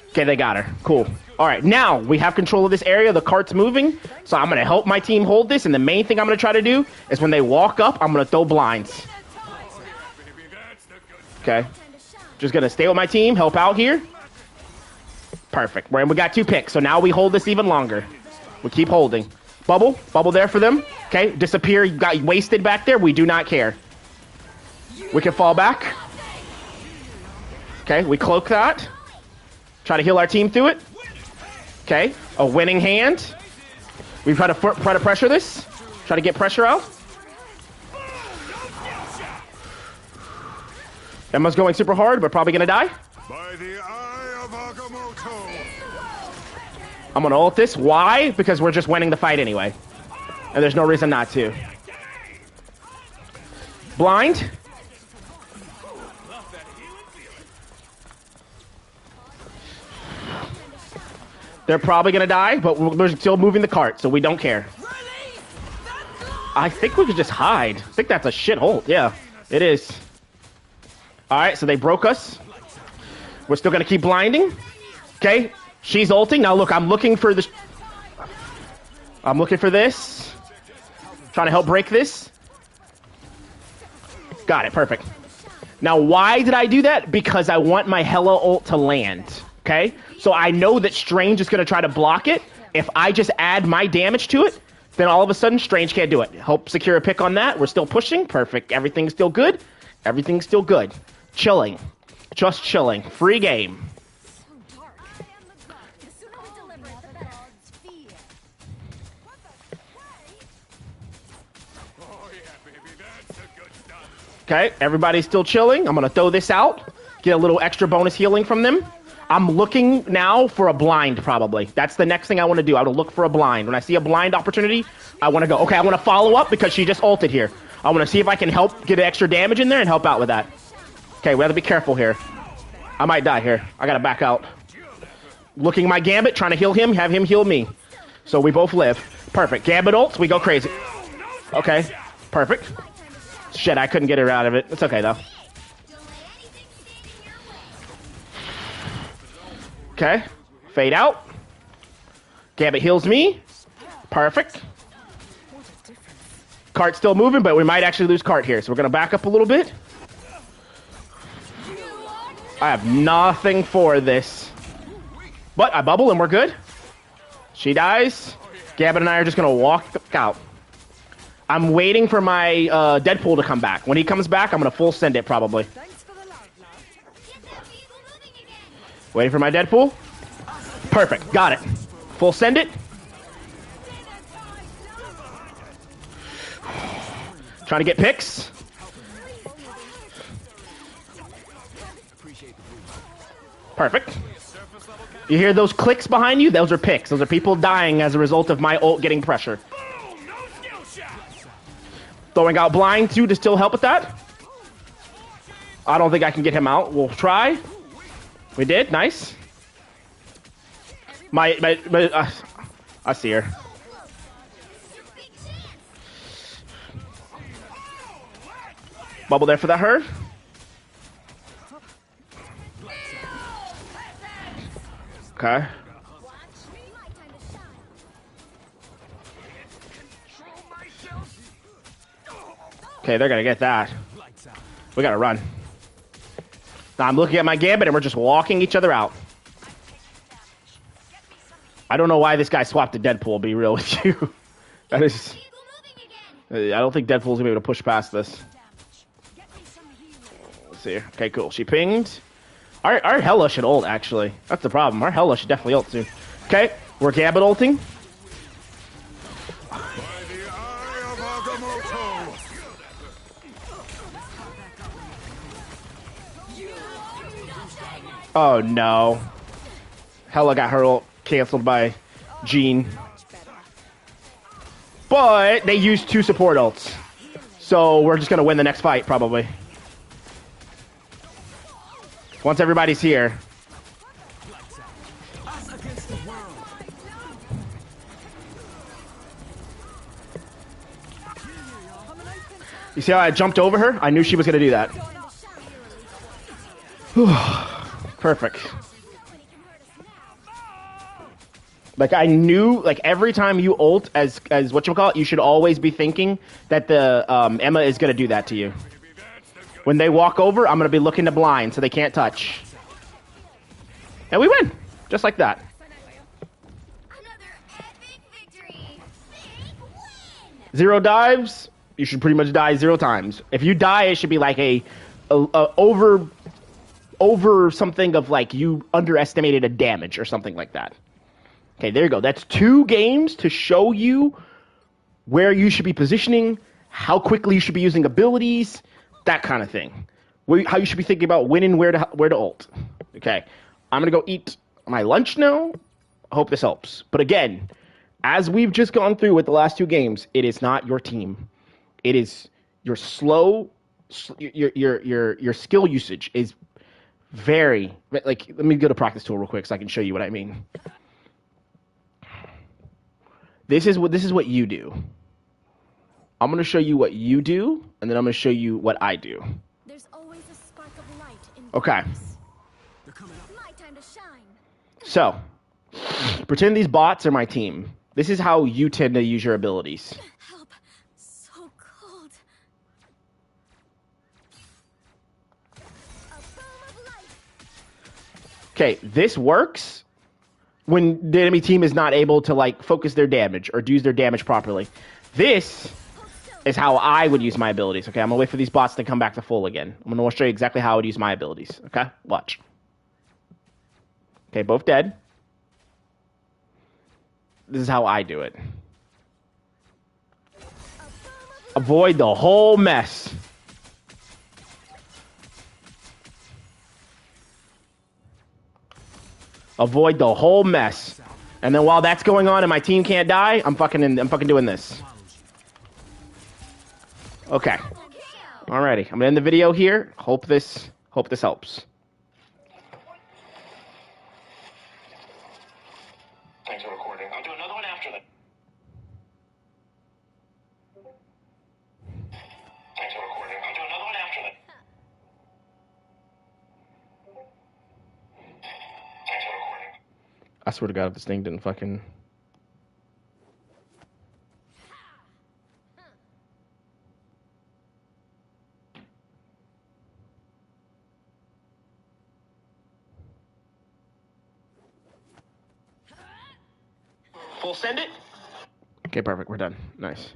Okay, they got her. Cool. All right, now we have control of this area. The cart's moving, so I'm going to help my team hold this, and the main thing I'm going to try to do is when they walk up, I'm going to throw blinds. Okay. Just going to stay with my team, help out here. Perfect. We got 2 picks, so now we hold this even longer. We keep holding. Bubble there for them. Okay, disappear. You got wasted back there. We do not care. We can fall back. Okay, we cloak that. Try to heal our team through it. Okay, a winning hand. We try to pressure this. Try to get pressure out. Emma's going super hard, but probably gonna die.
By the eye of Agamotto.
I'm gonna ult this. Why? Because we're just winning the fight anyway. And there's no reason not to. Blind. They're probably gonna die, but we're still moving the cart, so we don't care. I think we could just hide. I think that's a shit hold. Yeah, it is. Alright, so they broke us. We're still gonna keep blinding. Okay, she's ulting. Now look, I'm looking for this. I'm looking for this. Trying to help break this. Got it, perfect. Now why did I do that? Because I want my Hela ult to land. Okay, so I know that Strange is gonna try to block it. If I just add my damage to it, then all of a sudden Strange can't do it. Hope secure a pick on that. We're still pushing. Perfect. Everything's still good. Everything's still good. Chilling. Just chilling. Free game. Okay, everybody's still chilling. I'm gonna throw this out. Get a little extra bonus healing from them. I'm looking now for a blind, probably. That's the next thing I want to do. I want to look for a blind. When I see a blind opportunity, I want to go. Okay, I want to follow up because she just ulted here. I want to see if I can help get extra damage in there and help out with that. Okay, we have to be careful here. I might die here. I got to back out. Looking my Gambit, trying to heal him, have him heal me. So we both live. Perfect. Gambit ults, we go crazy. Okay, perfect. Shit, I couldn't get her out of it. It's okay, though. Okay, fade out. Gambit heals me. Perfect. Cart's still moving, but we might actually lose Cart here. So we're going to back up a little bit. I have nothing for this. But I bubble and we're good. She dies. Gambit and I are just going to walk out. I'm waiting for my Deadpool to come back. When he comes back, I'm going to full send it probably. Waiting for my Deadpool. Perfect. Got it. Full send it. Trying to get picks. Perfect. You hear those clicks behind you? Those are picks. Those are people dying as a result of my ult getting pressure. Throwing out blind too to still help with that. I don't think I can get him out. We'll try. We did. Nice. I see her. Bubble there for that herd. Okay. Okay, they're gonna get that. We gotta run. Now I'm looking at my Gambit and we're just walking each other out. I don't know why this guy swapped to Deadpool, to be real with you. That is... I don't think Deadpool's gonna be able to push past this. Let's see. Okay, cool. She pinged. Our Hela should ult, actually. That's the problem. Our Hela should definitely ult soon. Okay, we're Gambit ulting. Oh no. Hela got her ult canceled by Jean. But they used 2 support ults. So we're just gonna win the next fight, probably. Once everybody's here. You see how I jumped over her? I knew she was gonna do that. Perfect. Like I knew, like every time you ult as whatchamacallit, you should always be thinking that the Emma is gonna do that to you. When they walk over, I'm gonna be looking to blind so they can't touch. And we win. Just like that.
Another epic victory. Big win.
0 dives, you should pretty much die 0 times. If you die, it should be like a over something of like you underestimated a damage or something like that. Okay, there you go. That's 2 games to show you where you should be positioning, how quickly you should be using abilities, that kind of thing. How you should be thinking about when and where to ult. Okay, I'm gonna go eat my lunch now. I hope this helps. But again, as we've just gone through with the last 2 games, it is not your team. It is your your skill usage is very, like, let me go to practice tool real quick so I can show you what I mean. This is what you do. I'm going to show you what you do, and then I'm going to show you what I do.
There's always a spark of light in
Okay.
darkness. My time to shine.
So, pretend these bots are my team. This is how you tend to use your abilities.
Help. So cold. A boom of light.
Okay, this works when the enemy team is not able to, like, focus their damage or do their damage properly. This is how I would use my abilities. Okay, I'm gonna wait for these bots to come back to full again. I'm gonna show you exactly how I would use my abilities. Okay, watch. Okay, both dead. This is how I do it. Avoid the whole mess. Avoid the whole mess. And then while that's going on and my team can't die, I'm fucking doing this. Okay. Alrighty. I'm gonna end the video here. Hope this helps.
Thanks for recording. I'll do another one after that. Thanks for recording. I'll do another one after that. Thanks for recording.
I swear to God, if this thing didn't fucking...
Full send it?
Okay, perfect. We're done. Nice.